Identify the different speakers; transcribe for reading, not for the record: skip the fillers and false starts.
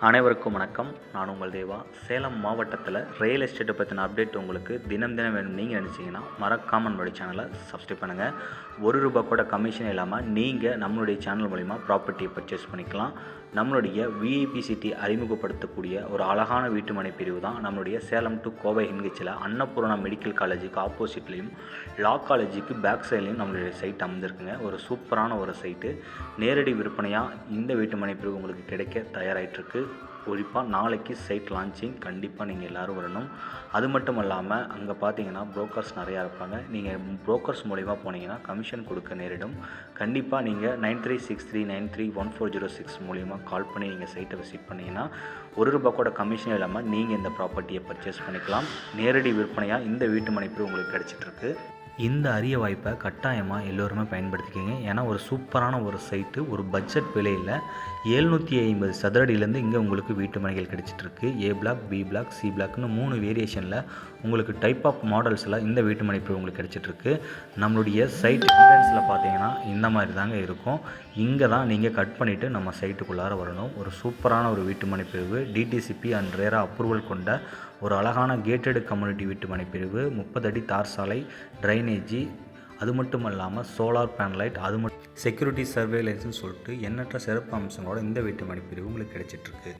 Speaker 1: அனைவருக்கும் வணக்கம். நான் உங்கள் தேவா. சேலம் மாவட்டத்தில் ரியல் எஸ்டேட்டை பற்றின அப்டேட் உங்களுக்கு தினம் வேணும் நீங்கள் நினச்சிங்கன்னா மறக்காமல் நம்மளுடைய சேனலை சப்ஸ்கிரைப் பண்ணுங்கள். ₹1 கூட கமிஷன் இல்லாமல் நீங்கள் நம்மளுடைய சேனல் மூலிமா ப்ராப்பர்ட்டியை பர்ச்சேஸ் பண்ணிக்கலாம். நம்மளுடைய விஐபி சிட்டி அறிமுகப்படுத்தக்கூடிய ஒரு அழகான வீட்டுமனை பிரிவு தான் நம்மளுடைய சேலம் டு கோவை ஹின்கிச்சில் அன்னபூர்ணா மெடிக்கல் காலேஜுக்கு ஆப்போசிட்லேயும் லா காலேஜுக்கு பேக் சைட்லேயும் நம்மளுடைய சைட் அமைந்திருக்குங்க. ஒரு சூப்பரான ஒரு சைட்டு. நேரடி விற்பனையாக இந்த வீட்டுமனை பிரிவு உங்களுக்கு கிடைக்க தயாராகிட்டுருக்கு. குறிப்பாக நாளைக்கு சைட் லான்ச்சிங். கண்டிப்பாக நீங்கள் எல்லோரும் வரணும். அது மட்டும் இல்லாமல் அங்கே பார்த்தீங்கன்னா புரோக்கர்ஸ் நிறையா இருப்பாங்க. நீங்கள் புரோக்கர்ஸ் மூலிமா போனீங்கன்னா கமிஷன் கொடுக்க நேரிடும். கண்டிப்பாக நீங்கள் 9363931406 மூலிமா கால் பண்ணி நீங்கள் சைட்டை விசிட் பண்ணிங்கன்னா ₹1 கூட கமிஷன் இல்லாமல் நீங்கள் இந்த ப்ராப்பர்ட்டியை பர்ச்சேஸ் பண்ணிக்கலாம். நேரடி விற்பனையாக இந்த வீட்டு மனைப்பு உங்களுக்கு கிடச்சிட்ருக்கு. இந்த அரிய வாய்ப்பை கட்டாயமாக எல்லோருமே பயன்படுத்திக்கோங்க. ஏன்னா ஒரு சூப்பரான ஒரு சைட்டு, ஒரு பட்ஜெட் விலையில் 750 சதுரடியிலேருந்து இங்கே உங்களுக்கு வீட்டு மனைகள் கிடச்சிட்ருக்கு. ஏ பிளாக், பி பிளாக், சி பிளாக்னு 3 வேரியேஷனில் உங்களுக்கு டைப் ஆஃப் மாடல்ஸில் இந்த வீட்டு மனைப்பு உங்களுக்கு கிடச்சிட்ருக்கு. நம்மளுடைய சைட் என்ட்ரன்ஸில் பார்த்தீங்கன்னா இந்த மாதிரி தாங்க இருக்கும். இங்கே தான் நீங்கள் கட் பண்ணிவிட்டு நம்ம சைட்டுக்குள்ளார வரணும். ஒரு சூப்பரான ஒரு வீட்டு மனைப்பிரிவு, டிடிசிபி அண்ட் ரேரா அப்ரூவல் கொண்ட ஒரு அழகான கேட்டட் கம்யூனிட்டி வீட்டு மனைப்பிரிவு, 30 அடி தார் சாலை, ட்ரைனேஜி, அது மட்டும் இல்லாமல் சோலார் பேனலைட், அது மட்டும் செக்யூரிட்டி சர்வேலன்ஸ்னு சொல்லிட்டு எண்ணற்ற சிறப்பு அம்சங்களோட இந்த வீட்டு மனைப்பிரிவு உங்களுக்கு கிடைச்சிட்ருக்கு.